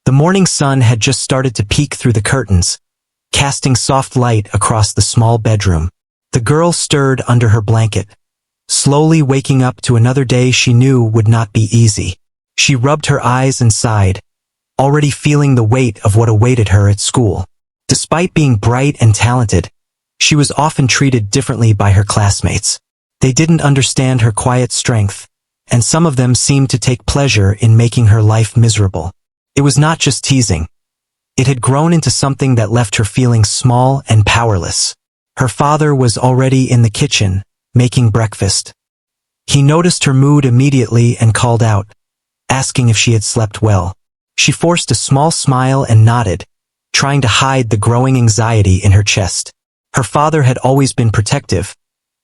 The morning sun had just started to peek through the curtains, casting soft light across the small bedroom. The girl stirred under her blanket, slowly waking up to another day she knew would not be easy. She rubbed her eyes and sighed, already feeling the weight of what awaited her at school. Despite being bright and talented, she was often treated differently by her classmates. They didn't understand her quiet strength, and some of them seemed to take pleasure in making her life miserable. It was not just teasing. It had grown into something that left her feeling small and powerless. Her father was already in the kitchen, making breakfast. He noticed her mood immediately and called out, asking if she had slept well. She forced a small smile and nodded, trying to hide the growing anxiety in her chest. Her father had always been protective,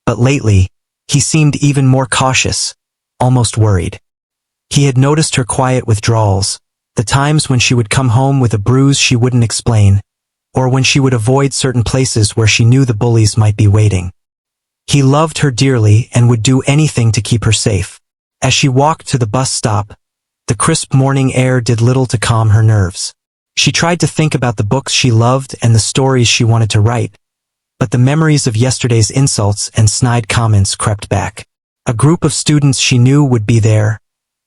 but lately, he seemed even more cautious, almost worried. He had noticed her quiet withdrawals, the times when she would come home with a bruise she wouldn't explain, or when she would avoid certain places where she knew the bullies might be waiting. He loved her dearly and would do anything to keep her safe. As she walked to the bus stop, the crisp morning air did little to calm her nerves. She tried to think about the books she loved and the stories she wanted to write, but the memories of yesterday's insults and snide comments crept back. A group of students she knew would be there,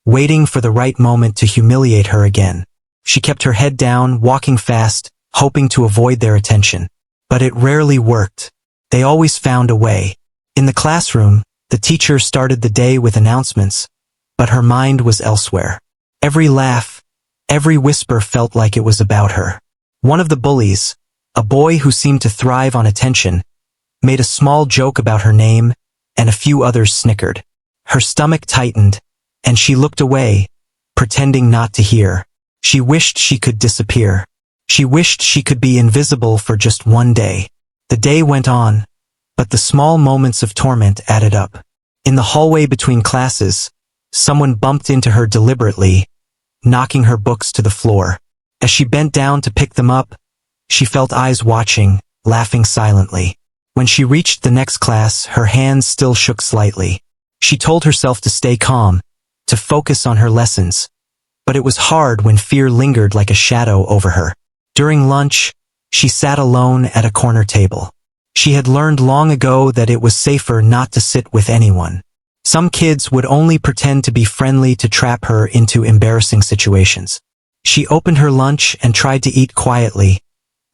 waiting for the right moment to humiliate her again. She kept her head down, walking fast, hoping to avoid their attention. But it rarely worked. They always found a way. In the classroom, the teacher started the day with announcements, but her mind was elsewhere. Every laugh, every whisper felt like it was about her. One of the bullies, a boy who seemed to thrive on attention, made a small joke about her name, and a few others snickered. Her stomach tightened, and she looked away, pretending not to hear. She wished she could disappear. She wished she could be invisible for just one day. The day went on, but the small moments of torment added up. In the hallway between classes, someone bumped into her deliberately, knocking her books to the floor. As she bent down to pick them up, she felt eyes watching, laughing silently. When she reached the next class, her hands still shook slightly. She told herself to stay calm, to focus on her lessons. But it was hard when fear lingered like a shadow over her. During lunch, she sat alone at a corner table. She had learned long ago that it was safer not to sit with anyone. Some kids would only pretend to be friendly to trap her into embarrassing situations. She opened her lunch and tried to eat quietly,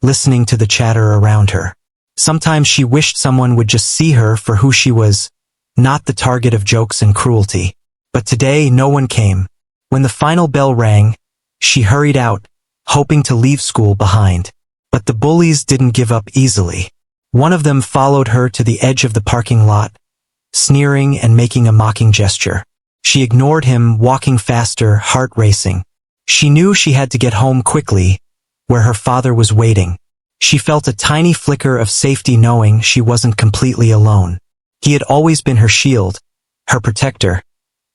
listening to the chatter around her. Sometimes she wished someone would just see her for who she was, not the target of jokes and cruelty. But today no one came. When the final bell rang, she hurried out, hoping to leave school behind. But the bullies didn't give up easily. One of them followed her to the edge of the parking lot, sneering and making a mocking gesture. She ignored him, walking faster, heart racing. She knew she had to get home quickly, where her father was waiting. She felt a tiny flicker of safety knowing she wasn't completely alone. He had always been her shield, her protector,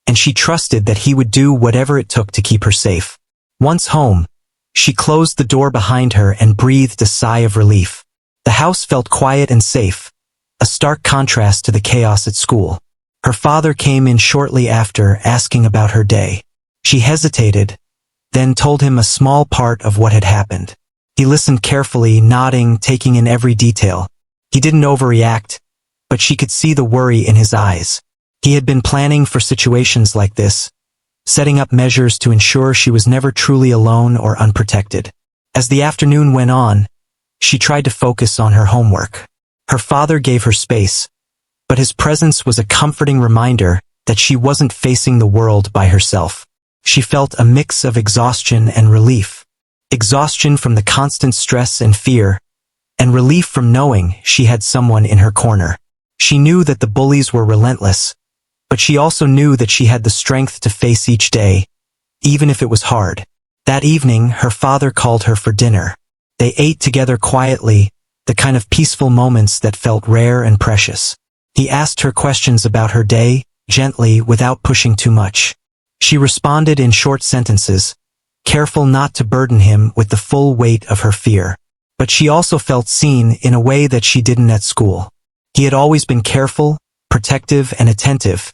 and she trusted that he would do whatever it took to keep her safe. Once home, she closed the door behind her and breathed a sigh of relief. The house felt quiet and safe, a stark contrast to the chaos at school. Her father came in shortly after, asking about her day. She hesitated, then told him a small part of what had happened. He listened carefully, nodding, taking in every detail. He didn't overreact, but she could see the worry in his eyes. He had been planning for situations like this, setting up measures to ensure she was never truly alone or unprotected. As the afternoon went on, she tried to focus on her homework. Her father gave her space, but his presence was a comforting reminder that she wasn't facing the world by herself. She felt a mix of exhaustion and relief. Exhaustion from the constant stress and fear, and relief from knowing she had someone in her corner. She knew that the bullies were relentless, but she also knew that she had the strength to face each day, even if it was hard. That evening, her father called her for dinner. They ate together quietly, the kind of peaceful moments that felt rare and precious. He asked her questions about her day, gently, without pushing too much. She responded in short sentences, careful not to burden him with the full weight of her fear. But she also felt seen in a way that she didn't at school. He had always been careful, protective, and attentive,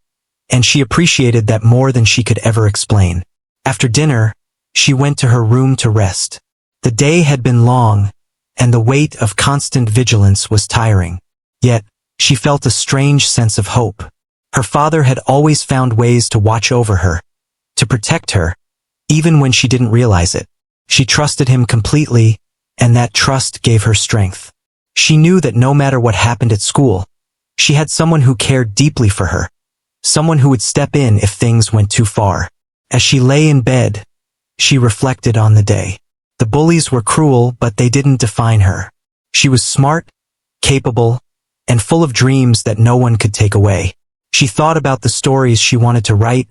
and she appreciated that more than she could ever explain. After dinner, she went to her room to rest. The day had been long, and the weight of constant vigilance was tiring. Yet, she felt a strange sense of hope. Her father had always found ways to watch over her, to protect her, even when she didn't realize it. She trusted him completely, and that trust gave her strength. She knew that no matter what happened at school, she had someone who cared deeply for her, someone who would step in if things went too far. As she lay in bed, she reflected on the day. The bullies were cruel, but they didn't define her. She was smart, capable, and full of dreams that no one could take away. She thought about the stories she wanted to write,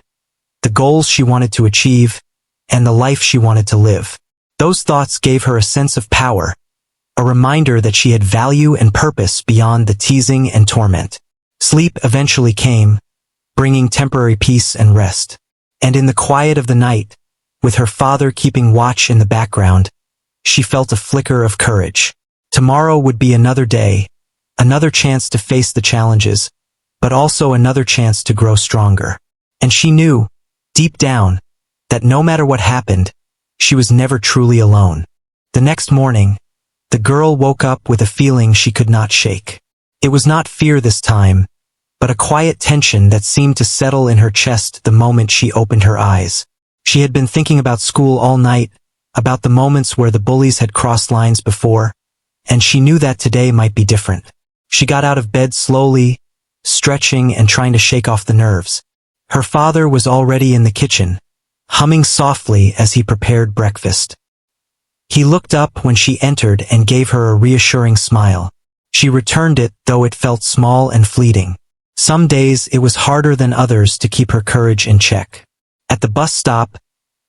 the goals she wanted to achieve, and the life she wanted to live. Those thoughts gave her a sense of power, a reminder that she had value and purpose beyond the teasing and torment. Sleep eventually came, bringing temporary peace and rest. And in the quiet of the night, with her father keeping watch in the background, she felt a flicker of courage. Tomorrow would be another day, another chance to face the challenges, but also another chance to grow stronger. And she knew, deep down, that no matter what happened, she was never truly alone. The next morning, the girl woke up with a feeling she could not shake. It was not fear this time, but a quiet tension that seemed to settle in her chest the moment she opened her eyes. She had been thinking about school all night, about the moments where the bullies had crossed lines before, and she knew that today might be different. She got out of bed slowly, stretching and trying to shake off the nerves. Her father was already in the kitchen, humming softly as he prepared breakfast. He looked up when she entered and gave her a reassuring smile. She returned it, though it felt small and fleeting. Some days it was harder than others to keep her courage in check. At the bus stop,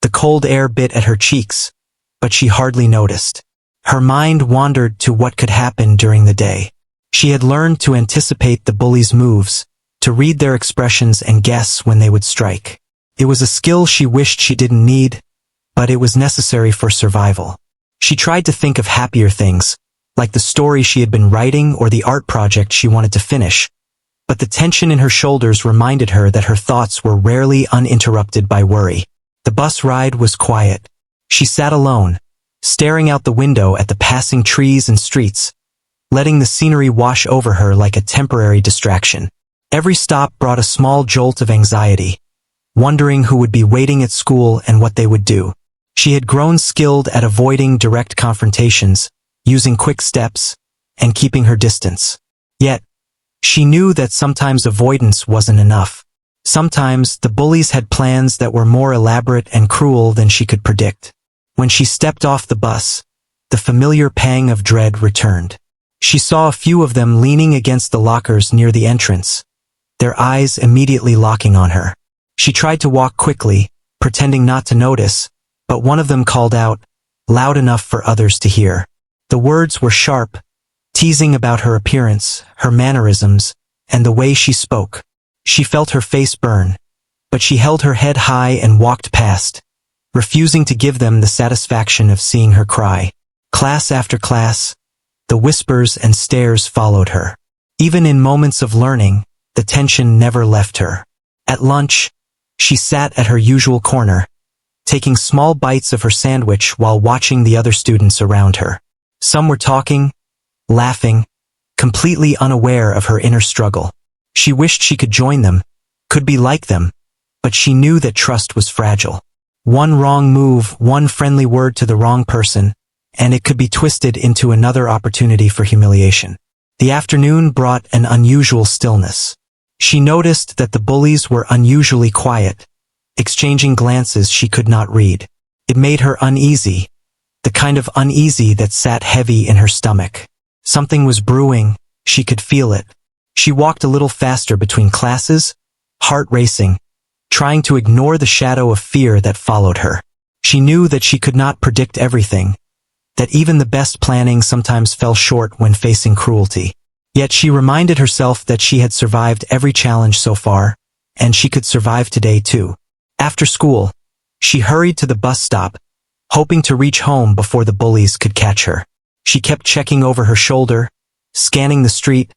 the cold air bit at her cheeks, but she hardly noticed. Her mind wandered to what could happen during the day. She had learned to anticipate the bullies' moves, to read their expressions and guess when they would strike. It was a skill she wished she didn't need, but it was necessary for survival. She tried to think of happier things, like the story she had been writing or the art project she wanted to finish, but the tension in her shoulders reminded her that her thoughts were rarely uninterrupted by worry. The bus ride was quiet. She sat alone, staring out the window at the passing trees and streets, letting the scenery wash over her like a temporary distraction. Every stop brought a small jolt of anxiety, wondering who would be waiting at school and what they would do. She had grown skilled at avoiding direct confrontations, using quick steps, and keeping her distance. Yet, she knew that sometimes avoidance wasn't enough. Sometimes the bullies had plans that were more elaborate and cruel than she could predict. When she stepped off the bus, the familiar pang of dread returned. She saw a few of them leaning against the lockers near the entrance, their eyes immediately locking on her. She tried to walk quickly, pretending not to notice, but one of them called out, loud enough for others to hear. The words were sharp, teasing about her appearance, her mannerisms, and the way she spoke. She felt her face burn, but she held her head high and walked past, refusing to give them the satisfaction of seeing her cry. Class after class, the whispers and stares followed her. Even in moments of learning, the tension never left her. At lunch, she sat at her usual corner, taking small bites of her sandwich while watching the other students around her. Some were talking, laughing, completely unaware of her inner struggle. She wished she could join them, could be like them, but she knew that trust was fragile. One wrong move, one friendly word to the wrong person, and it could be twisted into another opportunity for humiliation. The afternoon brought an unusual stillness. She noticed that the bullies were unusually quiet, exchanging glances she could not read. It made her uneasy, the kind of uneasy that sat heavy in her stomach. Something was brewing, she could feel it. She walked a little faster between classes, heart racing, trying to ignore the shadow of fear that followed her. She knew that she could not predict everything, that even the best planning sometimes fell short when facing cruelty. Yet she reminded herself that she had survived every challenge so far, and she could survive today too. After school, she hurried to the bus stop, hoping to reach home before the bullies could catch her. She kept checking over her shoulder, scanning the street,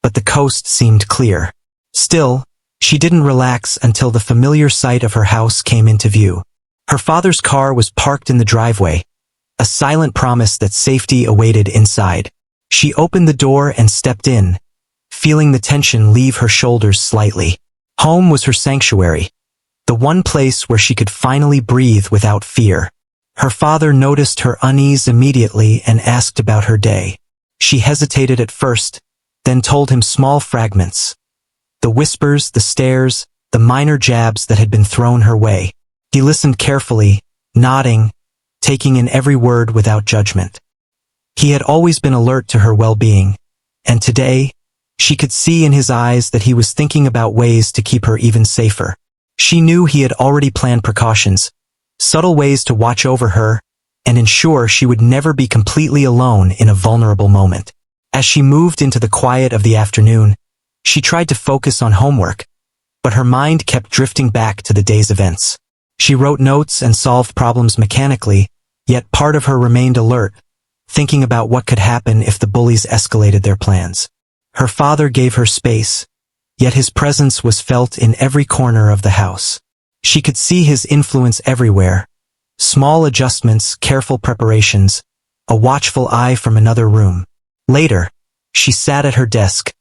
but the coast seemed clear. Still, she didn't relax until the familiar sight of her house came into view. Her father's car was parked in the driveway, a silent promise that safety awaited inside. She opened the door and stepped in, feeling the tension leave her shoulders slightly. Home was her sanctuary, the one place where she could finally breathe without fear. Her father noticed her unease immediately and asked about her day. She hesitated at first, then told him small fragments. The whispers, the stares, the minor jabs that had been thrown her way. He listened carefully, nodding, taking in every word without judgment. He had always been alert to her well-being, and today, she could see in his eyes that he was thinking about ways to keep her even safer. She knew he had already planned precautions, subtle ways to watch over her, and ensure she would never be completely alone in a vulnerable moment. As she moved into the quiet of the afternoon, she tried to focus on homework, but her mind kept drifting back to the day's events. She wrote notes and solved problems mechanically, yet part of her remained alert, thinking about what could happen if the bullies escalated their plans. Her father gave her space, yet his presence was felt in every corner of the house. She could see his influence everywhere. Small adjustments, careful preparations, a watchful eye from another room. Later, she sat at her desk,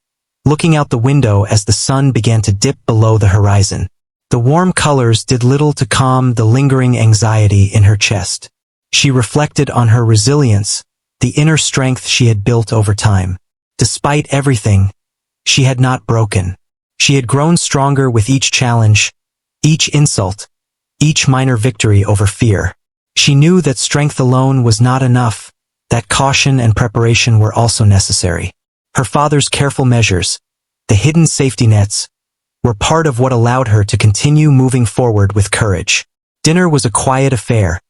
looking out the window as the sun began to dip below the horizon. The warm colors did little to calm the lingering anxiety in her chest. She reflected on her resilience, the inner strength she had built over time. Despite everything, she had not broken. She had grown stronger with each challenge, each insult, each minor victory over fear. She knew that strength alone was not enough, that caution and preparation were also necessary. Her father's careful measures, the hidden safety nets, were part of what allowed her to continue moving forward with courage. Dinner was a quiet affair,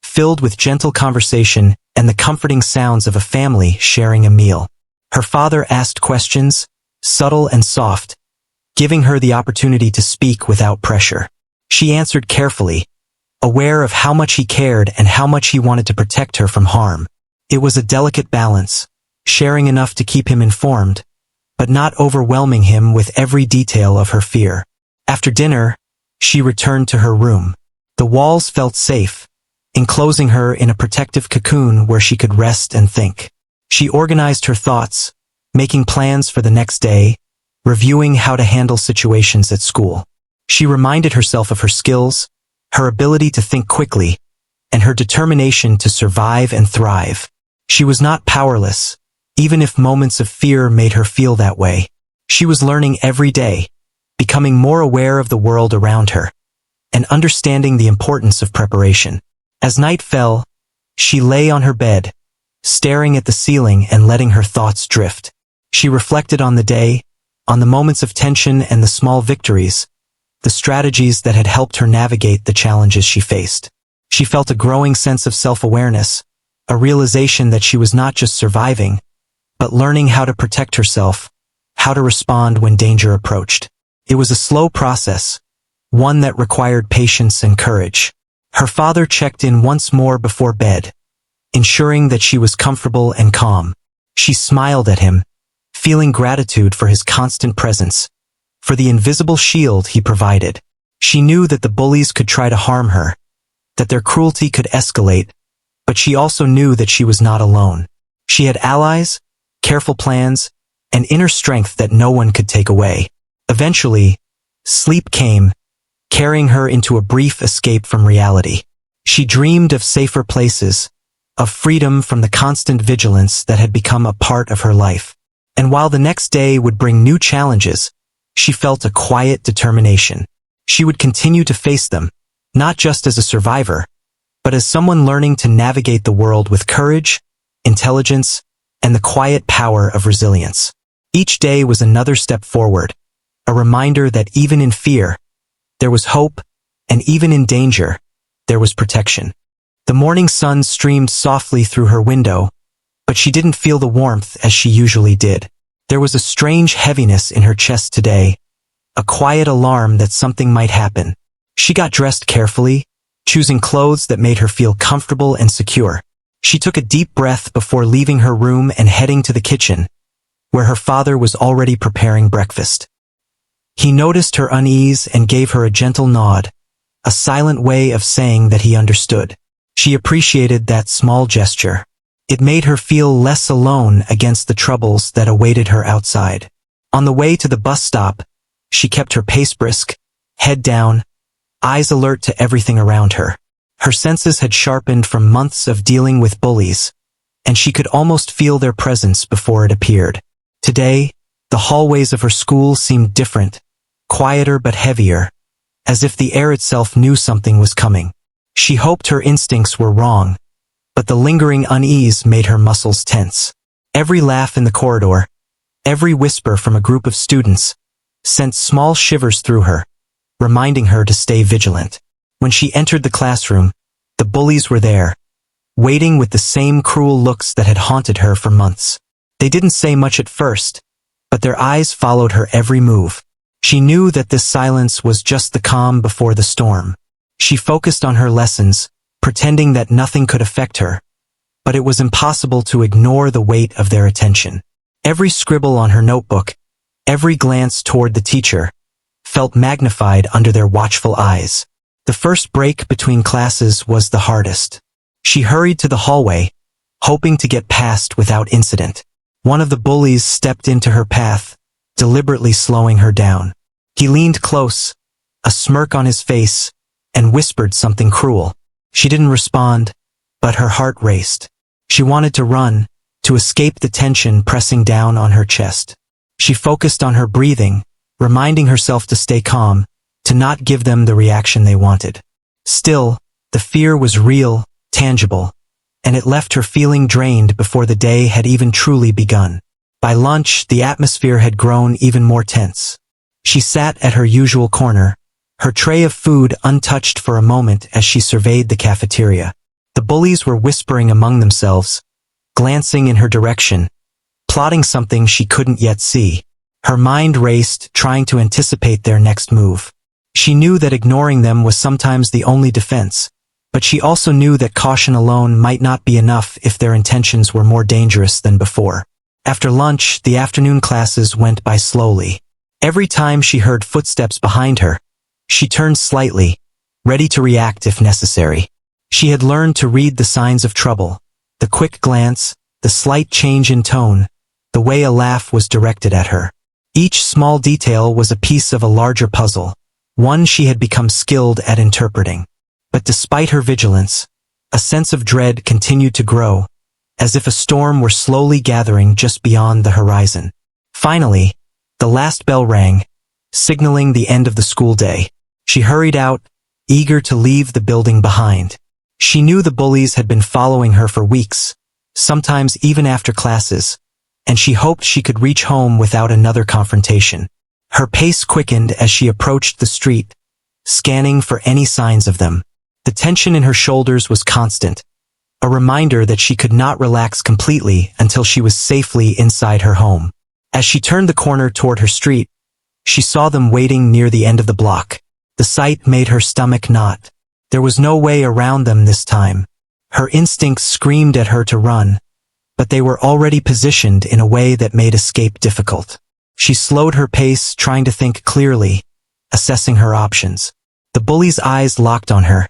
filled with gentle conversation and the comforting sounds of a family sharing a meal. Her father asked questions, subtle and soft, giving her the opportunity to speak without pressure. She answered carefully, aware of how much he cared and how much he wanted to protect her from harm. It was a delicate balance, sharing enough to keep him informed, but not overwhelming him with every detail of her fear. After dinner, she returned to her room. The walls felt safe, enclosing her in a protective cocoon where she could rest and think. She organized her thoughts, making plans for the next day, reviewing how to handle situations at school. She reminded herself of her skills, her ability to think quickly, and her determination to survive and thrive. She was not powerless, even if moments of fear made her feel that way. She was learning every day, becoming more aware of the world around her, and understanding the importance of preparation. As night fell, she lay on her bed, staring at the ceiling and letting her thoughts drift. She reflected on the day, on the moments of tension and the small victories, the strategies that had helped her navigate the challenges she faced. She felt a growing sense of self-awareness, a realization that she was not just surviving, but learning how to protect herself, how to respond when danger approached. It was a slow process, one that required patience and courage. Her father checked in once more before bed, ensuring that she was comfortable and calm. She smiled at him, feeling gratitude for his constant presence, for the invisible shield he provided. She knew that the bullies could try to harm her, that their cruelty could escalate, but she also knew that she was not alone. She had allies, careful plans, and inner strength that no one could take away. Eventually, sleep came, carrying her into a brief escape from reality. She dreamed of safer places, of freedom from the constant vigilance that had become a part of her life. And while the next day would bring new challenges, she felt a quiet determination. She would continue to face them, not just as a survivor, but as someone learning to navigate the world with courage, intelligence, and the quiet power of resilience. Each day was another step forward, a reminder that even in fear, there was hope, and even in danger, there was protection. The morning sun streamed softly through her window, but she didn't feel the warmth as she usually did. There was a strange heaviness in her chest today, a quiet alarm that something might happen. She got dressed carefully, choosing clothes that made her feel comfortable and secure. She took a deep breath before leaving her room and heading to the kitchen, where her father was already preparing breakfast. He noticed her unease and gave her a gentle nod, a silent way of saying that he understood. She appreciated that small gesture. It made her feel less alone against the troubles that awaited her outside. On the way to the bus stop, she kept her pace brisk, head down, eyes alert to everything around her. Her senses had sharpened from months of dealing with bullies, and she could almost feel their presence before it appeared. Today, the hallways of her school seemed different, quieter but heavier, as if the air itself knew something was coming. She hoped her instincts were wrong, but the lingering unease made her muscles tense. Every laugh in the corridor, every whisper from a group of students, sent small shivers through her, reminding her to stay vigilant. When she entered the classroom, the bullies were there, waiting with the same cruel looks that had haunted her for months. They didn't say much at first, but their eyes followed her every move. She knew that this silence was just the calm before the storm. She focused on her lessons, pretending that nothing could affect her, but it was impossible to ignore the weight of their attention. Every scribble on her notebook, every glance toward the teacher, felt magnified under their watchful eyes. The first break between classes was the hardest. She hurried to the hallway, hoping to get past without incident. One of the bullies stepped into her path, deliberately slowing her down. He leaned close, a smirk on his face, and whispered something cruel. She didn't respond, but her heart raced. She wanted to run, to escape the tension pressing down on her chest. She focused on her breathing, reminding herself to stay calm, to not give them the reaction they wanted. Still, the fear was real, tangible, and it left her feeling drained before the day had even truly begun. By lunch, the atmosphere had grown even more tense. She sat at her usual corner, her tray of food untouched for a moment as she surveyed the cafeteria. The bullies were whispering among themselves, glancing in her direction, plotting something she couldn't yet see. Her mind raced, trying to anticipate their next move. She knew that ignoring them was sometimes the only defense, but she also knew that caution alone might not be enough if their intentions were more dangerous than before. After lunch, the afternoon classes went by slowly. Every time she heard footsteps behind her, she turned slightly, ready to react if necessary. She had learned to read the signs of trouble, the quick glance, the slight change in tone, the way a laugh was directed at her. Each small detail was a piece of a larger puzzle, one she had become skilled at interpreting. But despite her vigilance, a sense of dread continued to grow, as if a storm were slowly gathering just beyond the horizon. Finally, the last bell rang, signaling the end of the school day. She hurried out, eager to leave the building behind. She knew the bullies had been following her for weeks, sometimes even after classes, and she hoped she could reach home without another confrontation. Her pace quickened as she approached the street, scanning for any signs of them. The tension in her shoulders was constant, a reminder that she could not relax completely until she was safely inside her home. As she turned the corner toward her street, she saw them waiting near the end of the block. The sight made her stomach knot. There was no way around them this time. Her instincts screamed at her to run, but they were already positioned in a way that made escape difficult. She slowed her pace, trying to think clearly, assessing her options. The bullies' eyes locked on her,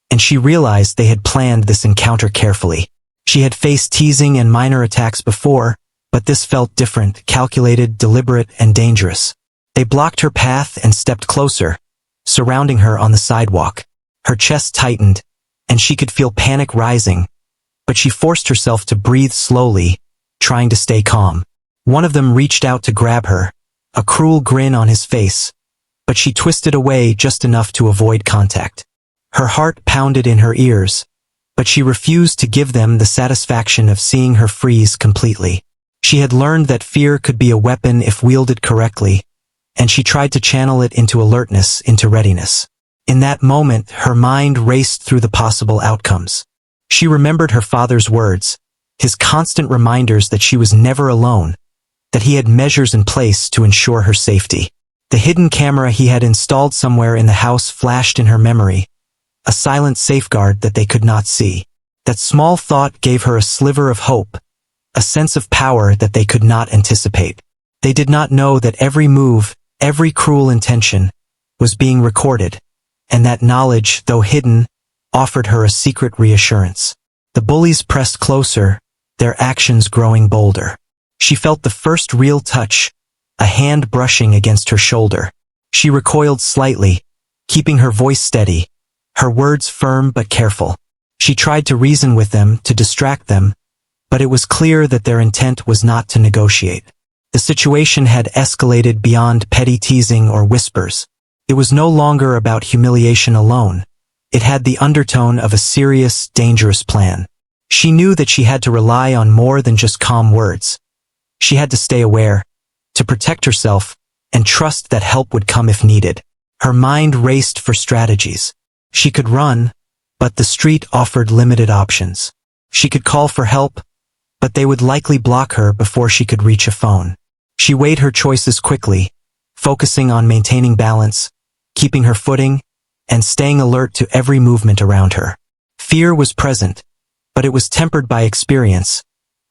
and she realized they had planned this encounter carefully. She had faced teasing and minor attacks before, but this felt different, calculated, deliberate, and dangerous. They blocked her path and stepped closer, surrounding her on the sidewalk. Her chest tightened, and she could feel panic rising, but she forced herself to breathe slowly, trying to stay calm. One of them reached out to grab her, a cruel grin on his face, but she twisted away just enough to avoid contact. Her heart pounded in her ears, but she refused to give them the satisfaction of seeing her freeze completely. She had learned that fear could be a weapon if wielded correctly, and she tried to channel it into alertness, into readiness. In that moment, her mind raced through the possible outcomes. She remembered her father's words, his constant reminders that she was never alone, that he had measures in place to ensure her safety. The hidden camera he had installed somewhere in the house flashed in her memory, a silent safeguard that they could not see. That small thought gave her a sliver of hope, a sense of power that they could not anticipate. They did not know that every move, every cruel intention, was being recorded, and that knowledge, though hidden, offered her a secret reassurance. The bullies pressed closer, their actions growing bolder. She felt the first real touch, a hand brushing against her shoulder. She recoiled slightly, keeping her voice steady, her words firm but careful. She tried to reason with them, to distract them, but it was clear that their intent was not to negotiate. The situation had escalated beyond petty teasing or whispers. It was no longer about humiliation alone. It had the undertone of a serious, dangerous plan. She knew that she had to rely on more than just calm words. She had to stay aware, to protect herself, and trust that help would come if needed. Her mind raced for strategies. She could run, but the street offered limited options. She could call for help, but they would likely block her before she could reach a phone. She weighed her choices quickly, focusing on maintaining balance, keeping her footing, and staying alert to every movement around her. Fear was present, but it was tempered by experience,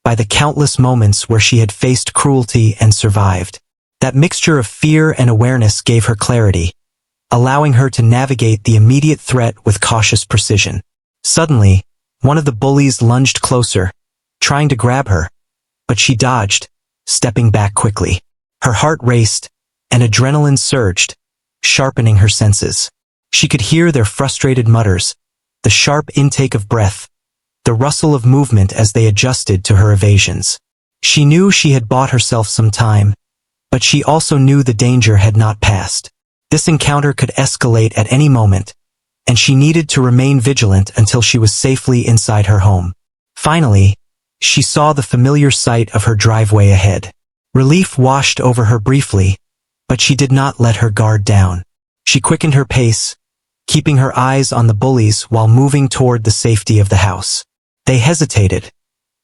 by the countless moments where she had faced cruelty and survived. That mixture of fear and awareness gave her clarity, allowing her to navigate the immediate threat with cautious precision. Suddenly, one of the bullies lunged closer, trying to grab her, but she dodged, stepping back quickly. Her heart raced, and adrenaline surged, sharpening her senses. She could hear their frustrated mutters, the sharp intake of breath, the rustle of movement as they adjusted to her evasions. She knew she had bought herself some time, but she also knew the danger had not passed. This encounter could escalate at any moment, and she needed to remain vigilant until she was safely inside her home. Finally, she saw the familiar sight of her driveway ahead. Relief washed over her briefly, but she did not let her guard down. She quickened her pace, keeping her eyes on the bullies while moving toward the safety of the house. They hesitated,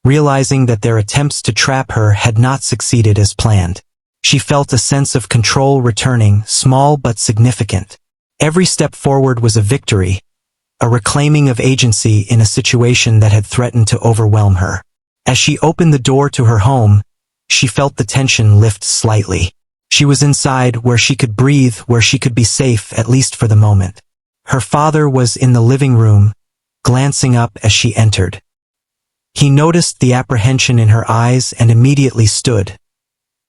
realizing that their attempts to trap her had not succeeded as planned. She felt a sense of control returning, small but significant. Every step forward was a victory, a reclaiming of agency in a situation that had threatened to overwhelm her. As she opened the door to her home, she felt the tension lift slightly. She was inside, where she could breathe, where she could be safe, at least for the moment. Her father was in the living room, glancing up as she entered. He noticed the apprehension in her eyes and immediately stood,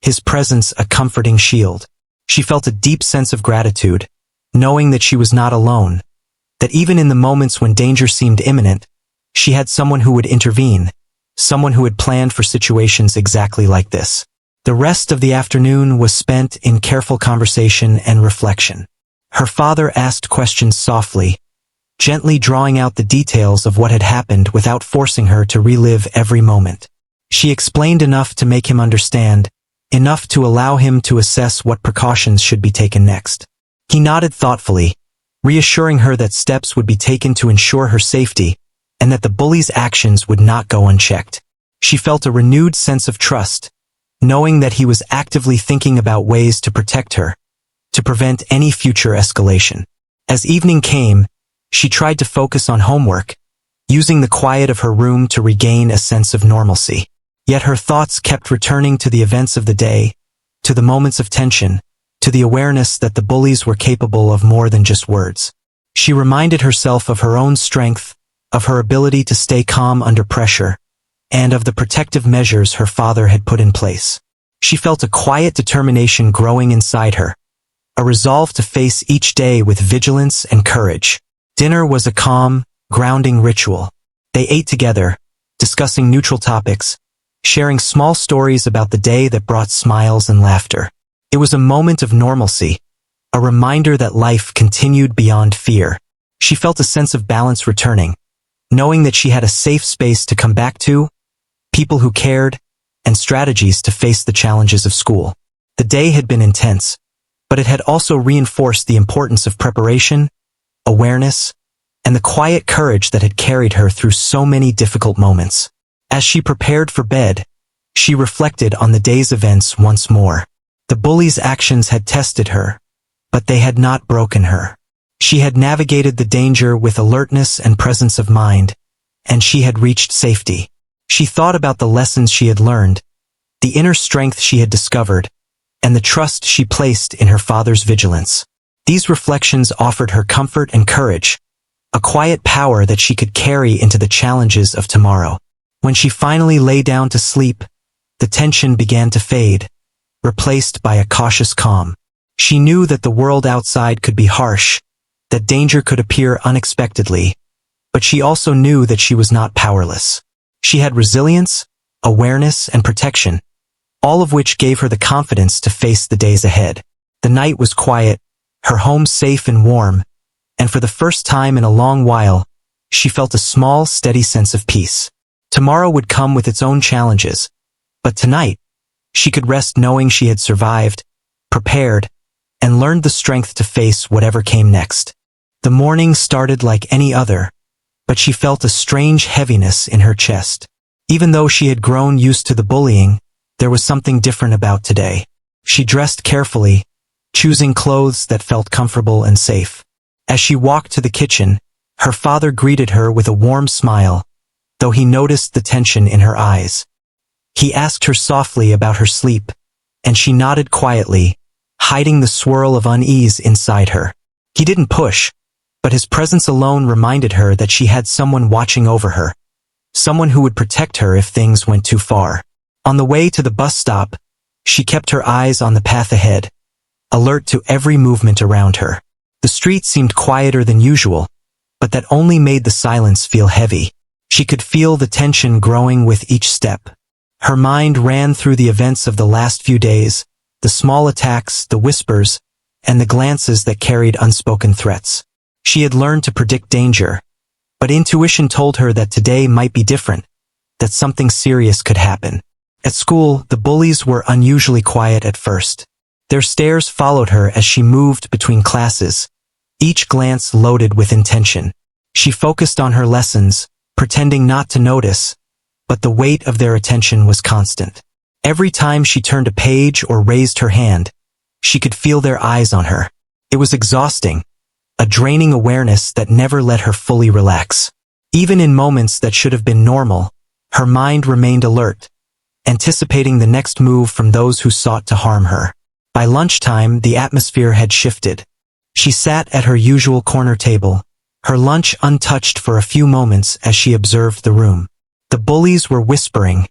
his presence a comforting shield. She felt a deep sense of gratitude, knowing that she was not alone, that even in the moments when danger seemed imminent, she had someone who would intervene, someone who had planned for situations exactly like this. The rest of the afternoon was spent in careful conversation and reflection. Her father asked questions softly, gently drawing out the details of what had happened without forcing her to relive every moment. She explained enough to make him understand, enough to allow him to assess what precautions should be taken next. He nodded thoughtfully, reassuring her that steps would be taken to ensure her safety, and that the bully's actions would not go unchecked. She felt a renewed sense of trust, knowing that he was actively thinking about ways to protect her, to prevent any future escalation. As evening came, she tried to focus on homework, using the quiet of her room to regain a sense of normalcy. Yet her thoughts kept returning to the events of the day, to the moments of tension, to the awareness that the bullies were capable of more than just words. She reminded herself of her own strength, of her ability to stay calm under pressure, and of the protective measures her father had put in place. She felt a quiet determination growing inside her, a resolve to face each day with vigilance and courage. Dinner was a calm, grounding ritual. They ate together, discussing neutral topics, sharing small stories about the day that brought smiles and laughter. It was a moment of normalcy, a reminder that life continued beyond fear. She felt a sense of balance returning, knowing that she had a safe space to come back to, people who cared, and strategies to face the challenges of school. The day had been intense, but it had also reinforced the importance of preparation, awareness, and the quiet courage that had carried her through so many difficult moments. As she prepared for bed, she reflected on the day's events once more. The bullies' actions had tested her, but they had not broken her. She had navigated the danger with alertness and presence of mind, and she had reached safety. She thought about the lessons she had learned, the inner strength she had discovered, and the trust she placed in her father's vigilance. These reflections offered her comfort and courage, a quiet power that she could carry into the challenges of tomorrow. When she finally lay down to sleep, the tension began to fade, replaced by a cautious calm. She knew that the world outside could be harsh, that danger could appear unexpectedly, but she also knew that she was not powerless. She had resilience, awareness, and protection, all of which gave her the confidence to face the days ahead. The night was quiet, her home safe and warm, and for the first time in a long while, she felt a small, steady sense of peace. Tomorrow would come with its own challenges, but tonight, she could rest knowing she had survived, prepared, and learned the strength to face whatever came next. The morning started like any other, but she felt a strange heaviness in her chest. Even though she had grown used to the bullying, there was something different about today. She dressed carefully, choosing clothes that felt comfortable and safe. As she walked to the kitchen, her father greeted her with a warm smile, though he noticed the tension in her eyes. He asked her softly about her sleep, and she nodded quietly, hiding the swirl of unease inside her. He didn't push, but his presence alone reminded her that she had someone watching over her, someone who would protect her if things went too far. On the way to the bus stop, she kept her eyes on the path ahead, alert to every movement around her. The street seemed quieter than usual, but that only made the silence feel heavy. She could feel the tension growing with each step. Her mind ran through the events of the last few days, the small attacks, the whispers, and the glances that carried unspoken threats. She had learned to predict danger, but intuition told her that today might be different, that something serious could happen. At school, the bullies were unusually quiet at first. Their stares followed her as she moved between classes, each glance loaded with intention. She focused on her lessons, pretending not to notice, but the weight of their attention was constant. Every time she turned a page or raised her hand, she could feel their eyes on her. It was exhausting, a draining awareness that never let her fully relax. Even in moments that should have been normal, her mind remained alert, anticipating the next move from those who sought to harm her. By lunchtime, the atmosphere had shifted. She sat at her usual corner table, her lunch untouched for a few moments as she observed the room. The bullies were whispering,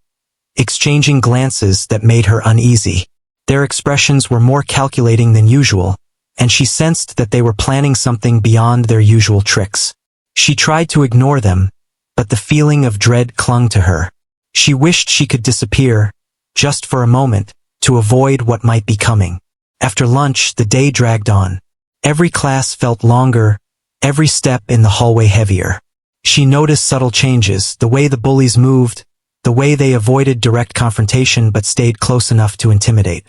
exchanging glances that made her uneasy. Their expressions were more calculating than usual, and she sensed that they were planning something beyond their usual tricks. She tried to ignore them, but the feeling of dread clung to her. She wished she could disappear, just for a moment, to avoid what might be coming. After lunch, the day dragged on. Every class felt longer, every step in the hallway heavier. She noticed subtle changes, the way the bullies moved, the way they avoided direct confrontation but stayed close enough to intimidate.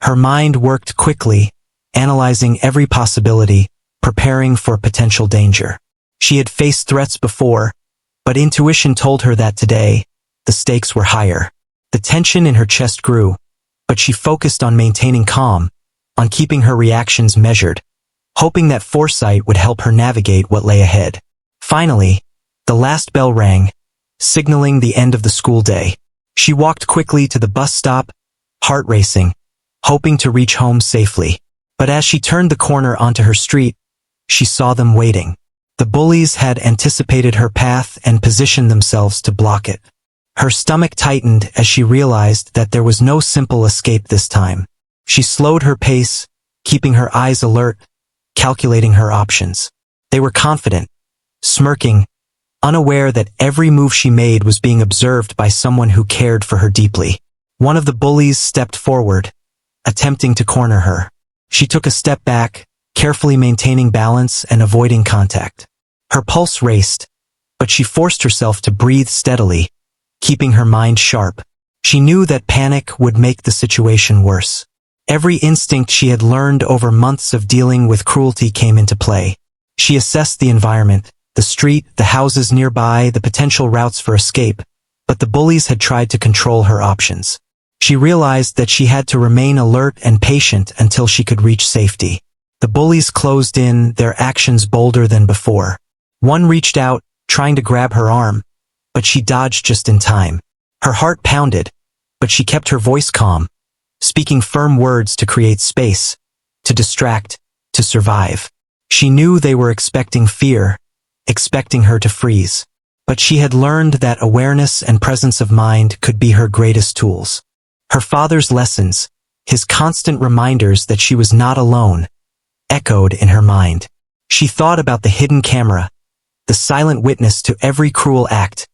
Her mind worked quickly, analyzing every possibility, preparing for potential danger. She had faced threats before, but intuition told her that today, the stakes were higher. The tension in her chest grew, but she focused on maintaining calm, on keeping her reactions measured, hoping that foresight would help her navigate what lay ahead. Finally, the last bell rang, signaling the end of the school day. She walked quickly to the bus stop, heart racing, hoping to reach home safely. But as she turned the corner onto her street, she saw them waiting. The bullies had anticipated her path and positioned themselves to block it. Her stomach tightened as she realized that there was no simple escape this time. She slowed her pace, keeping her eyes alert, calculating her options. They were confident, smirking, unaware that every move she made was being observed by someone who cared for her deeply. One of the bullies stepped forward, attempting to corner her. She took a step back, carefully maintaining balance and avoiding contact. Her pulse raced, but she forced herself to breathe steadily, keeping her mind sharp. She knew that panic would make the situation worse. Every instinct she had learned over months of dealing with cruelty came into play. She assessed the environment, the street, the houses nearby, the potential routes for escape, but the bullies had tried to control her options. She realized that she had to remain alert and patient until she could reach safety. The bullies closed in, their actions bolder than before. One reached out, trying to grab her arm, but she dodged just in time. Her heart pounded, but she kept her voice calm, speaking firm words to create space, to distract, to to survive. She knew they were expecting fear, expecting her to freeze. But she had learned that awareness and presence of mind could be her greatest tools. Her father's lessons, his constant reminders that she was not alone, echoed in her mind. She thought about the hidden camera, the silent witness to every cruel act,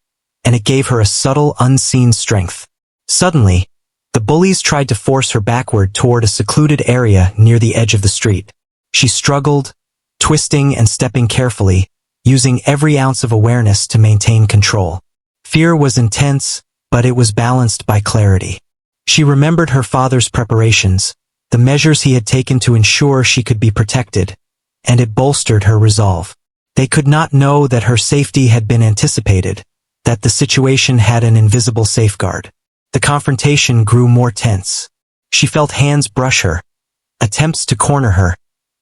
and it gave her a subtle, unseen strength. Suddenly, the bullies tried to force her backward toward a secluded area near the edge of the street. She struggled, twisting and stepping carefully, using every ounce of awareness to maintain control. Fear was intense, but it was balanced by clarity. She remembered her father's preparations, the measures he had taken to ensure she could be protected, and it bolstered her resolve. They could not know that her safety had been anticipated, that the situation had an invisible safeguard. The confrontation grew more tense. She felt hands brush her, attempts to corner her,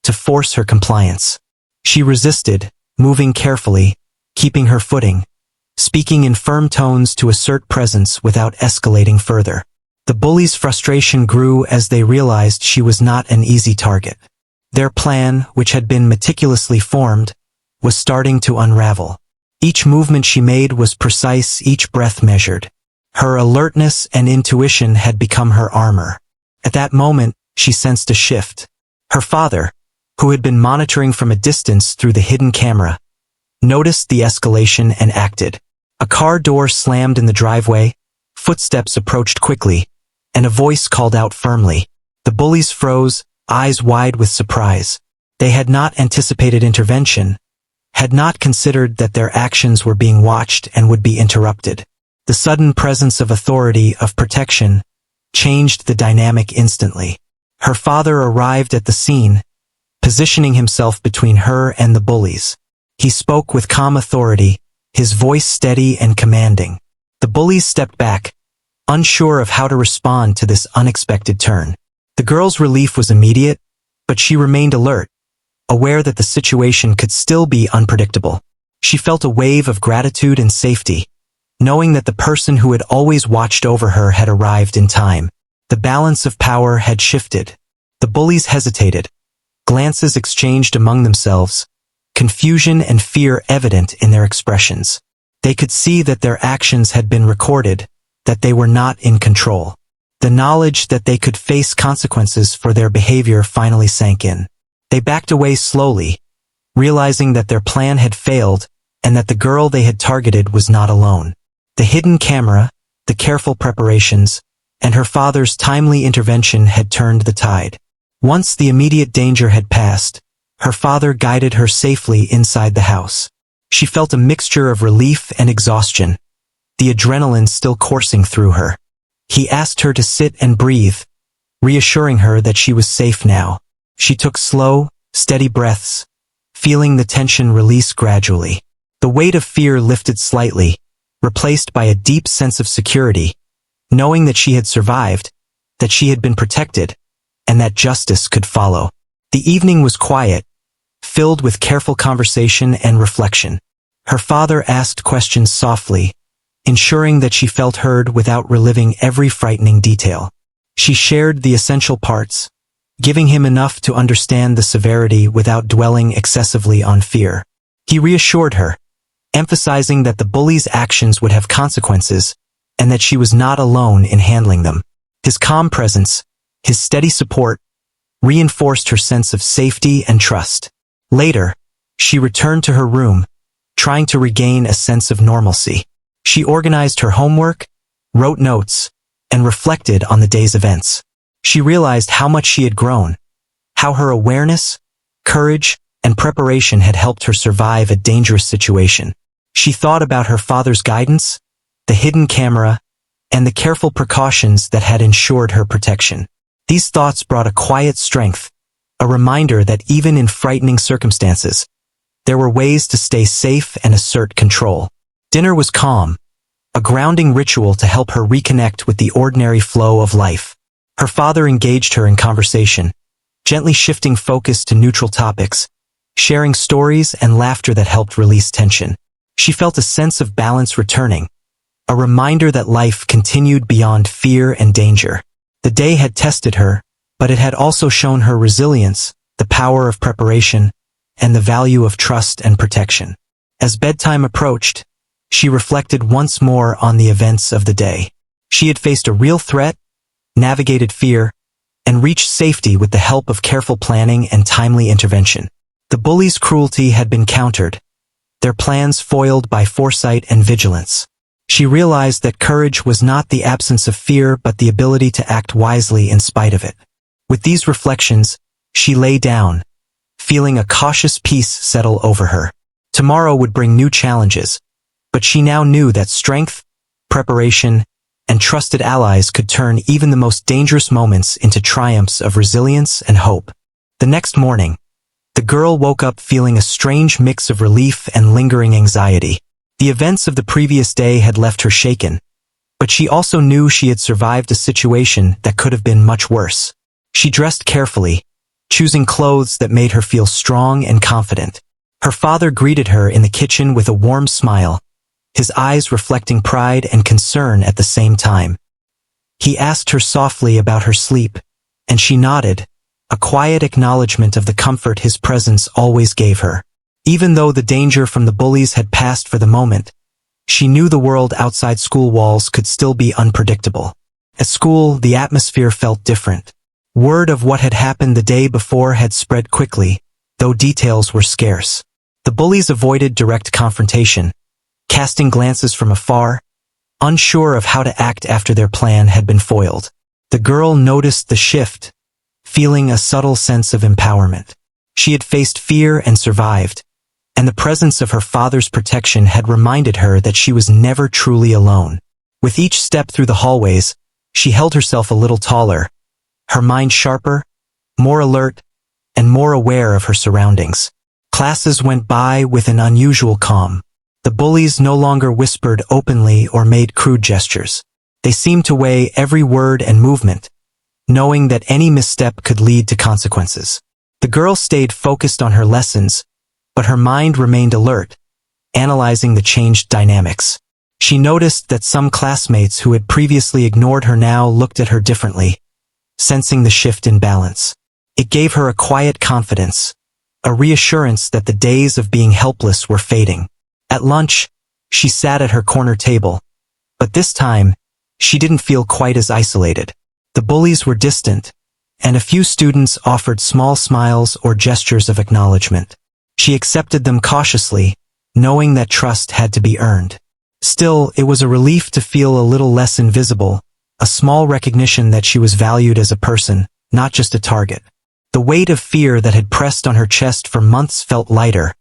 to force her compliance. She resisted, moving carefully, keeping her footing, speaking in firm tones to assert presence without escalating further. The bullies' frustration grew as they realized she was not an easy target. Their plan, which had been meticulously formed, was starting to unravel. Each movement she made was precise, each breath measured. Her alertness and intuition had become her armor. At that moment, she sensed a shift. Her father, who had been monitoring from a distance through the hidden camera, noticed the escalation and acted. A car door slammed in the driveway, footsteps approached quickly, and a voice called out firmly. The bullies froze, eyes wide with surprise. They had not anticipated intervention, had not considered that their actions were being watched and would be interrupted. The sudden presence of authority, of protection, changed the dynamic instantly. Her father arrived at the scene, positioning himself between her and the bullies. He spoke with calm authority, his voice steady and commanding. The bullies stepped back, unsure of how to respond to this unexpected turn. The girl's relief was immediate, but she remained alert, aware that the situation could still be unpredictable. She felt a wave of gratitude and safety, knowing that the person who had always watched over her had arrived in time. The balance of power had shifted. The bullies hesitated, glances exchanged among themselves, confusion and fear evident in their expressions. They could see that their actions had been recorded, that they were not in control. The knowledge that they could face consequences for their behavior finally sank in. They backed away slowly, realizing that their plan had failed and that the girl they had targeted was not alone. The hidden camera, the careful preparations, and her father's timely intervention had turned the tide. Once the immediate danger had passed, her father guided her safely inside the house. She felt a mixture of relief and exhaustion, the adrenaline still coursing through her. He asked her to sit and breathe, reassuring her that she was safe now. She took slow, steady breaths, feeling the tension release gradually. The weight of fear lifted slightly, replaced by a deep sense of security, knowing that she had survived, that she had been protected, and that justice could follow. The evening was quiet, filled with careful conversation and reflection. Her father asked questions softly, ensuring that she felt heard without reliving every frightening detail. She shared the essential parts, giving him enough to understand the severity without dwelling excessively on fear. He reassured her, emphasizing that the bully's actions would have consequences, and that she was not alone in handling them. His calm presence, his steady support, reinforced her sense of safety and trust. Later, she returned to her room, trying to regain a sense of normalcy. She organized her homework, wrote notes, and reflected on the day's events. She realized how much she had grown, how her awareness, courage, and preparation had helped her survive a dangerous situation. She thought about her father's guidance, the hidden camera, and the careful precautions that had ensured her protection. These thoughts brought a quiet strength, a reminder that even in frightening circumstances, there were ways to stay safe and assert control. Dinner was calm, a grounding ritual to help her reconnect with the ordinary flow of life. Her father engaged her in conversation, gently shifting focus to neutral topics, sharing stories and laughter that helped release tension. She felt a sense of balance returning, a reminder that life continued beyond fear and danger. The day had tested her, but it had also shown her resilience, the power of preparation, and the value of trust and protection. As bedtime approached, she reflected once more on the events of the day. She had faced a real threat, navigated fear, and reached safety with the help of careful planning and timely intervention. The bullies' cruelty had been countered, their plans foiled by foresight and vigilance. She realized that courage was not the absence of fear but the ability to act wisely in spite of it. With these reflections, she lay down, feeling a cautious peace settle over her. Tomorrow would bring new challenges, but she now knew that strength, preparation, and trusted allies could turn even the most dangerous moments into triumphs of resilience and hope. The next morning, the girl woke up feeling a strange mix of relief and lingering anxiety. The events of the previous day had left her shaken, but she also knew she had survived a situation that could have been much worse. She dressed carefully, choosing clothes that made her feel strong and confident. Her father greeted her in the kitchen with a warm smile, his eyes reflecting pride and concern at the same time. He asked her softly about her sleep, and she nodded, a quiet acknowledgement of the comfort his presence always gave her. Even though the danger from the bullies had passed for the moment, she knew the world outside school walls could still be unpredictable. At school, the atmosphere felt different. Word of what had happened the day before had spread quickly, though details were scarce. The bullies avoided direct confrontation, casting glances from afar, unsure of how to act after their plan had been foiled. The girl noticed the shift, feeling a subtle sense of empowerment. She had faced fear and survived, and the presence of her father's protection had reminded her that she was never truly alone. With each step through the hallways, she held herself a little taller, her mind sharper, more alert, and more aware of her surroundings. Classes went by with an unusual calm. The bullies no longer whispered openly or made crude gestures. They seemed to weigh every word and movement, knowing that any misstep could lead to consequences. The girl stayed focused on her lessons, but her mind remained alert, analyzing the changed dynamics. She noticed that some classmates who had previously ignored her now looked at her differently, sensing the shift in balance. It gave her a quiet confidence, a reassurance that the days of being helpless were fading. At lunch, she sat at her corner table, but this time, she didn't feel quite as isolated. The bullies were distant, and a few students offered small smiles or gestures of acknowledgement. She accepted them cautiously, knowing that trust had to be earned. Still, it was a relief to feel a little less invisible, a small recognition that she was valued as a person, not just a target. The weight of fear that had pressed on her chest for months felt lighter,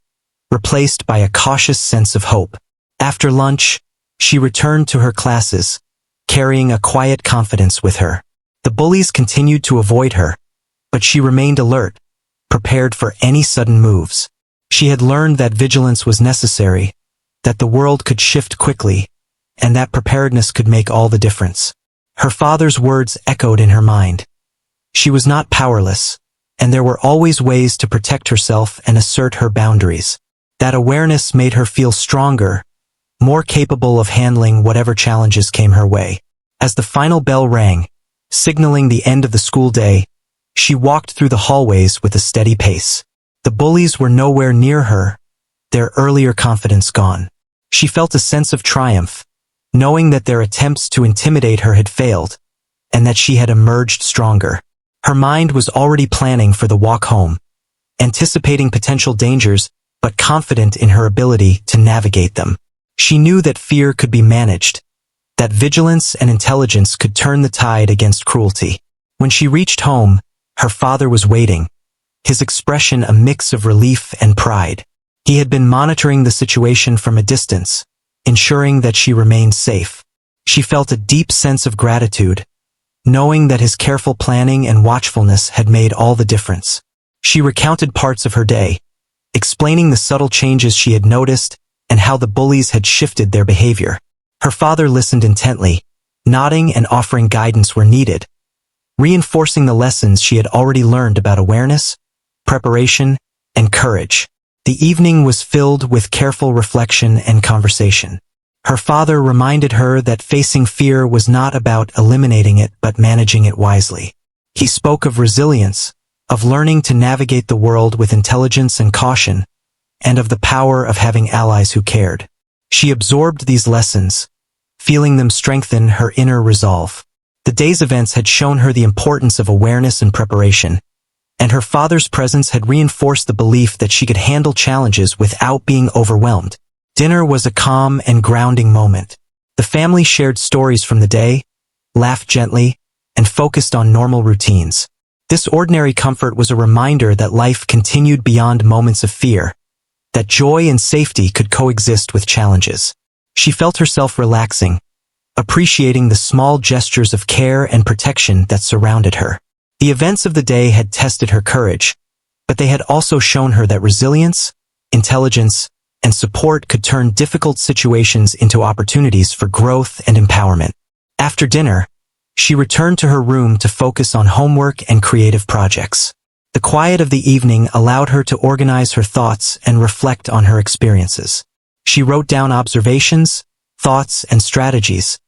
replaced by a cautious sense of hope. After lunch, she returned to her classes, carrying a quiet confidence with her. The bullies continued to avoid her, but she remained alert, prepared for any sudden moves. She had learned that vigilance was necessary, that the world could shift quickly, and that preparedness could make all the difference. Her father's words echoed in her mind. She was not powerless, and there were always ways to protect herself and assert her boundaries. That awareness made her feel stronger, more capable of handling whatever challenges came her way. As the final bell rang, signaling the end of the school day, she walked through the hallways with a steady pace. The bullies were nowhere near her, their earlier confidence gone. She felt a sense of triumph, knowing that their attempts to intimidate her had failed, and that she had emerged stronger. Her mind was already planning for the walk home, anticipating potential dangers, but confident in her ability to navigate them. She knew that fear could be managed, that vigilance and intelligence could turn the tide against cruelty. When she reached home, her father was waiting, his expression a mix of relief and pride. He had been monitoring the situation from a distance, ensuring that she remained safe. She felt a deep sense of gratitude, knowing that his careful planning and watchfulness had made all the difference. She recounted parts of her day, explaining the subtle changes she had noticed and how the bullies had shifted their behavior. Her father listened intently, nodding and offering guidance where needed, reinforcing the lessons she had already learned about awareness, preparation, and courage. The evening was filled with careful reflection and conversation. Her father reminded her that facing fear was not about eliminating it but managing it wisely. He spoke of resilience, of learning to navigate the world with intelligence and caution, and of the power of having allies who cared. She absorbed these lessons, feeling them strengthen her inner resolve. The day's events had shown her the importance of awareness and preparation, and her father's presence had reinforced the belief that she could handle challenges without being overwhelmed. Dinner was a calm and grounding moment. The family shared stories from the day, laughed gently, and focused on normal routines. This ordinary comfort was a reminder that life continued beyond moments of fear, that joy and safety could coexist with challenges. She felt herself relaxing, appreciating the small gestures of care and protection that surrounded her. The events of the day had tested her courage, but they had also shown her that resilience, intelligence, and support could turn difficult situations into opportunities for growth and empowerment. After dinner, she returned to her room to focus on homework and creative projects. The quiet of the evening allowed her to organize her thoughts and reflect on her experiences. She wrote down observations, thoughts, and strategies,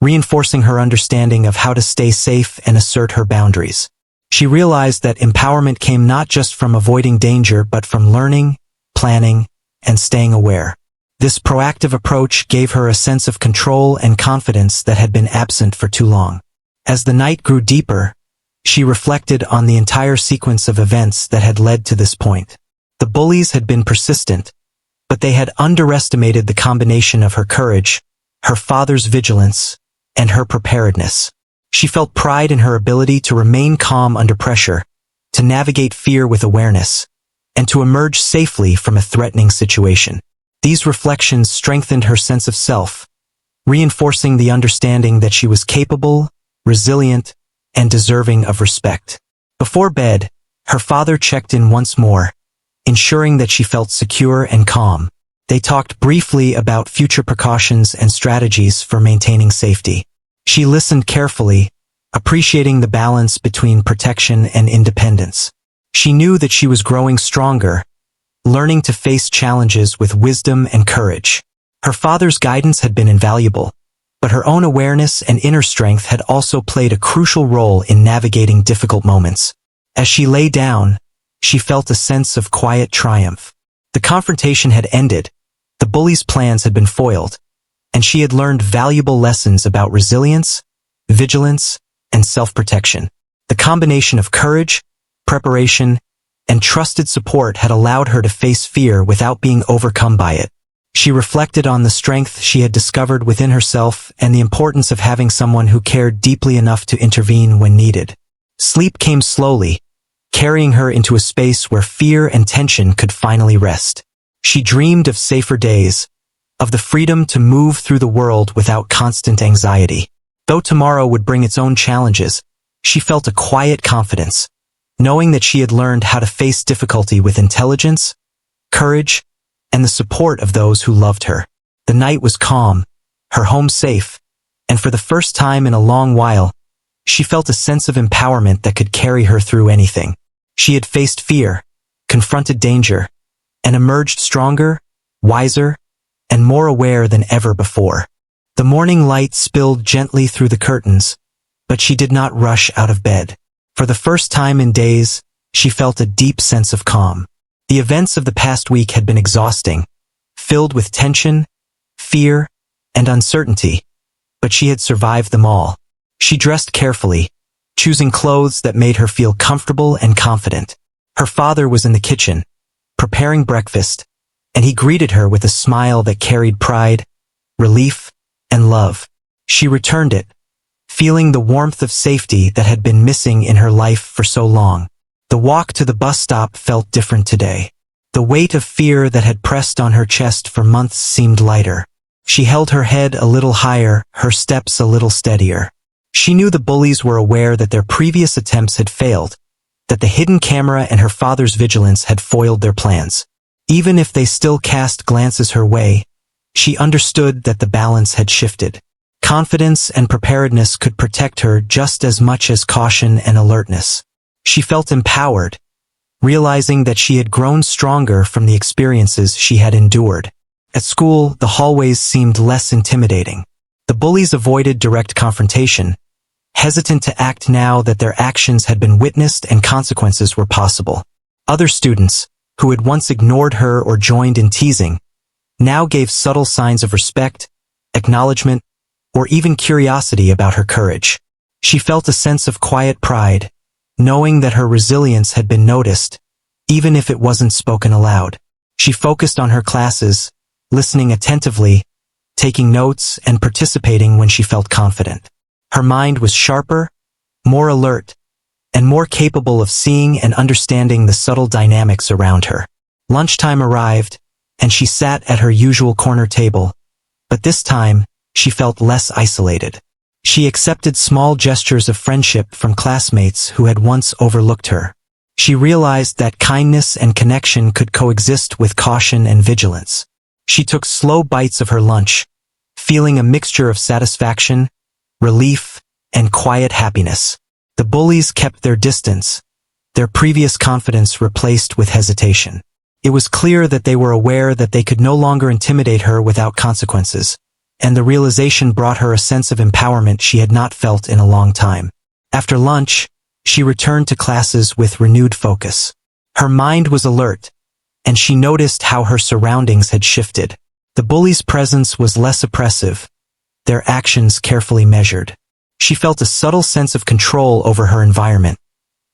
reinforcing her understanding of how to stay safe and assert her boundaries. She realized that empowerment came not just from avoiding danger but from learning, planning, and staying aware. This proactive approach gave her a sense of control and confidence that had been absent for too long. As the night grew deeper, she reflected on the entire sequence of events that had led to this point. The bullies had been persistent, but they had underestimated the combination of her courage, her father's vigilance, and her preparedness. She felt pride in her ability to remain calm under pressure, to navigate fear with awareness, and to emerge safely from a threatening situation. These reflections strengthened her sense of self, reinforcing the understanding that she was capable, resilient, and deserving of respect. Before bed, her father checked in once more, ensuring that she felt secure and calm. They talked briefly about future precautions and strategies for maintaining safety. She listened carefully, appreciating the balance between protection and independence. She knew that she was growing stronger, learning to face challenges with wisdom and courage. Her father's guidance had been invaluable, but her own awareness and inner strength had also played a crucial role in navigating difficult moments. As she lay down, she felt a sense of quiet triumph. The confrontation had ended, the bully's plans had been foiled, and she had learned valuable lessons about resilience, vigilance, and self-protection. The combination of courage, preparation, and trusted support had allowed her to face fear without being overcome by it. She reflected on the strength she had discovered within herself and the importance of having someone who cared deeply enough to intervene when needed. Sleep came slowly, carrying her into a space where fear and tension could finally rest. She dreamed of safer days, of the freedom to move through the world without constant anxiety. Though tomorrow would bring its own challenges, she felt a quiet confidence, knowing that she had learned how to face difficulty with intelligence, courage, and the support of those who loved her. The night was calm, her home safe, and for the first time in a long while, she felt a sense of empowerment that could carry her through anything. She had faced fear, confronted danger, and emerged stronger, wiser, and more aware than ever before. The morning light spilled gently through the curtains, but she did not rush out of bed. For the first time in days, she felt a deep sense of calm. The events of the past week had been exhausting, filled with tension, fear, and uncertainty, but she had survived them all. She dressed carefully, choosing clothes that made her feel comfortable and confident. Her father was in the kitchen, preparing breakfast, and he greeted her with a smile that carried pride, relief, and love. She returned it, feeling the warmth of safety that had been missing in her life for so long. The walk to the bus stop felt different today. The weight of fear that had pressed on her chest for months seemed lighter. She held her head a little higher, her steps a little steadier. She knew the bullies were aware that their previous attempts had failed, that the hidden camera and her father's vigilance had foiled their plans. Even if they still cast glances her way, she understood that the balance had shifted. Confidence and preparedness could protect her just as much as caution and alertness. She felt empowered, realizing that she had grown stronger from the experiences she had endured. At school, the hallways seemed less intimidating. The bullies avoided direct confrontation, hesitant to act now that their actions had been witnessed and consequences were possible. Other students, who had once ignored her or joined in teasing, now gave subtle signs of respect, acknowledgement, or even curiosity about her courage. She felt a sense of quiet pride, knowing that her resilience had been noticed, even if it wasn't spoken aloud. She focused on her classes, listening attentively, taking notes, and participating when she felt confident. Her mind was sharper, more alert, and more capable of seeing and understanding the subtle dynamics around her. Lunchtime arrived, and she sat at her usual corner table, but this time, she felt less isolated. She accepted small gestures of friendship from classmates who had once overlooked her. She realized that kindness and connection could coexist with caution and vigilance. She took slow bites of her lunch, feeling a mixture of satisfaction, relief, and quiet happiness. The bullies kept their distance, their previous confidence replaced with hesitation. It was clear that they were aware that they could no longer intimidate her without consequences, and the realization brought her a sense of empowerment she had not felt in a long time. After lunch, she returned to classes with renewed focus. Her mind was alert, and she noticed how her surroundings had shifted. The bullies' presence was less oppressive, their actions carefully measured. She felt a subtle sense of control over her environment,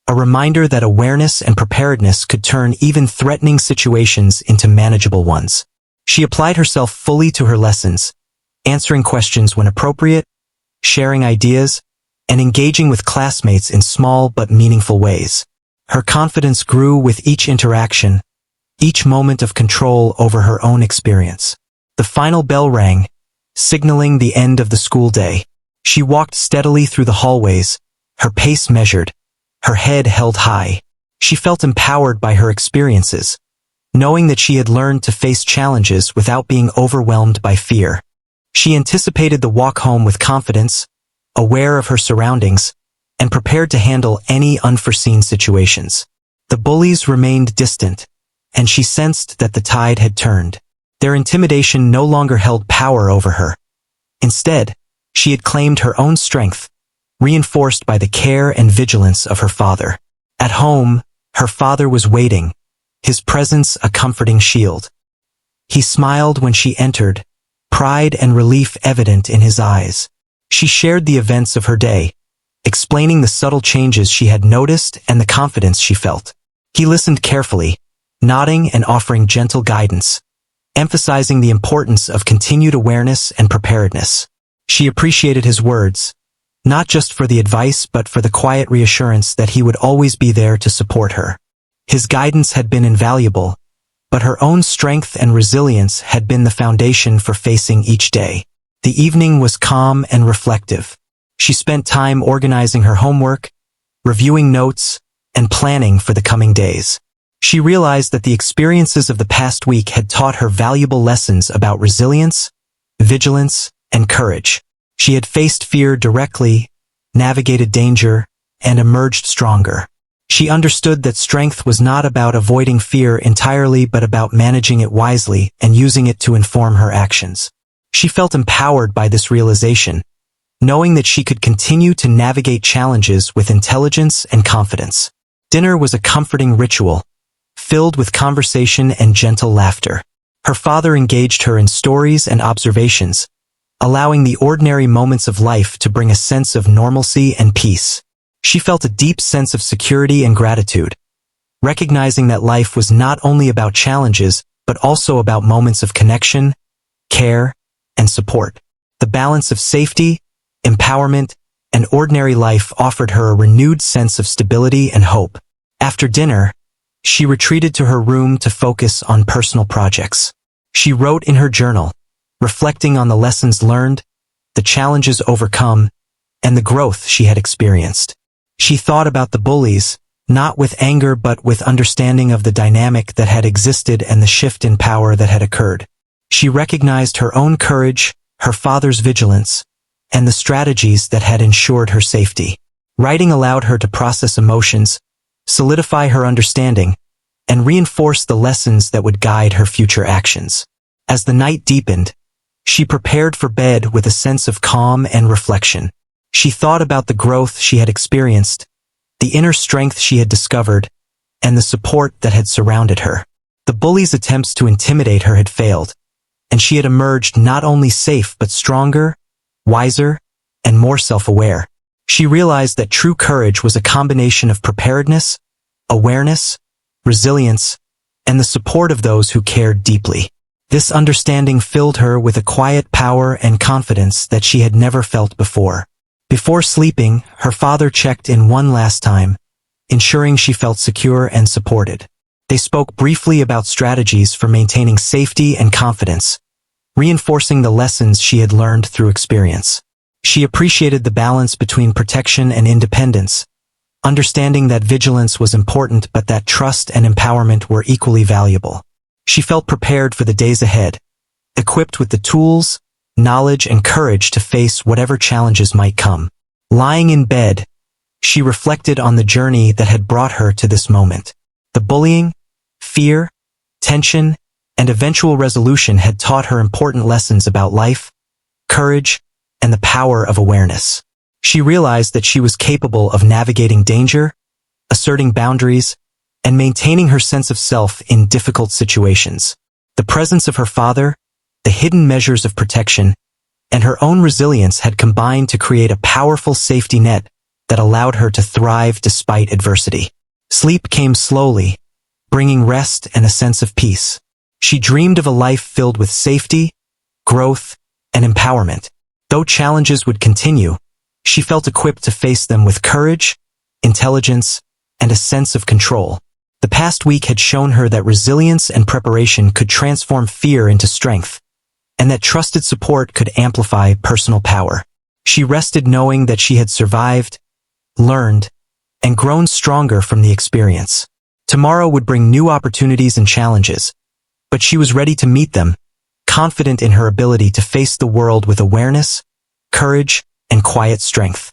a reminder that awareness and preparedness could turn even threatening situations into manageable ones. She applied herself fully to her lessons, answering questions when appropriate, sharing ideas, and engaging with classmates in small but meaningful ways. Her confidence grew with each interaction, each moment of control over her own experience. The final bell rang, signaling the end of the school day. She walked steadily through the hallways, her pace measured, her head held high. She felt empowered by her experiences, knowing that she had learned to face challenges without being overwhelmed by fear. She anticipated the walk home with confidence, aware of her surroundings, and prepared to handle any unforeseen situations. The bullies remained distant, and she sensed that the tide had turned. Their intimidation no longer held power over her. Instead, she had claimed her own strength, reinforced by the care and vigilance of her father. At home, her father was waiting, his presence a comforting shield. He smiled when she entered, pride and relief evident in his eyes. She shared the events of her day, explaining the subtle changes she had noticed and the confidence she felt. He listened carefully, nodding and offering gentle guidance, emphasizing the importance of continued awareness and preparedness. She appreciated his words, not just for the advice but for the quiet reassurance that he would always be there to support her. His guidance had been invaluable, but her own strength and resilience had been the foundation for facing each day. The evening was calm and reflective. She spent time organizing her homework, reviewing notes, and planning for the coming days. She realized that the experiences of the past week had taught her valuable lessons about resilience, vigilance, and courage. She had faced fear directly, navigated danger, and emerged stronger. She understood that strength was not about avoiding fear entirely but about managing it wisely and using it to inform her actions. She felt empowered by this realization, knowing that she could continue to navigate challenges with intelligence and confidence. Dinner was a comforting ritual, filled with conversation and gentle laughter. Her father engaged her in stories and observations, allowing the ordinary moments of life to bring a sense of normalcy and peace. She felt a deep sense of security and gratitude, recognizing that life was not only about challenges but also about moments of connection, care, and support. The balance of safety, empowerment, and ordinary life offered her a renewed sense of stability and hope. After dinner, she retreated to her room to focus on personal projects. She wrote in her journal, reflecting on the lessons learned, the challenges overcome, and the growth she had experienced. She thought about the bullies, not with anger but with understanding of the dynamic that had existed and the shift in power that had occurred. She recognized her own courage, her father's vigilance, and the strategies that had ensured her safety. Writing allowed her to process emotions, solidify her understanding, and reinforce the lessons that would guide her future actions. As the night deepened, she prepared for bed with a sense of calm and reflection. She thought about the growth she had experienced, the inner strength she had discovered, and the support that had surrounded her. The bullies' attempts to intimidate her had failed, and she had emerged not only safe but stronger, wiser, and more self-aware. She realized that true courage was a combination of preparedness, awareness, resilience, and the support of those who cared deeply. This understanding filled her with a quiet power and confidence that she had never felt before. Before sleeping, her father checked in one last time, ensuring she felt secure and supported. They spoke briefly about strategies for maintaining safety and confidence, reinforcing the lessons she had learned through experience. She appreciated the balance between protection and independence, understanding that vigilance was important but that trust and empowerment were equally valuable. She felt prepared for the days ahead, equipped with the tools, knowledge, and courage to face whatever challenges might come. Lying in bed, she reflected on the journey that had brought her to this moment. The bullying, fear, tension, and eventual resolution had taught her important lessons about life, courage, and the power of awareness. She realized that she was capable of navigating danger, asserting boundaries, and maintaining her sense of self in difficult situations. The presence of her father, the hidden measures of protection, and her own resilience had combined to create a powerful safety net that allowed her to thrive despite adversity. Sleep came slowly, bringing rest and a sense of peace. She dreamed of a life filled with safety, growth, and empowerment. Though challenges would continue, she felt equipped to face them with courage, intelligence, and a sense of control. The past week had shown her that resilience and preparation could transform fear into strength, and that trusted support could amplify personal power. She rested knowing that she had survived, learned, and grown stronger from the experience. Tomorrow would bring new opportunities and challenges, but she was ready to meet them, confident in her ability to face the world with awareness, courage, and quiet strength.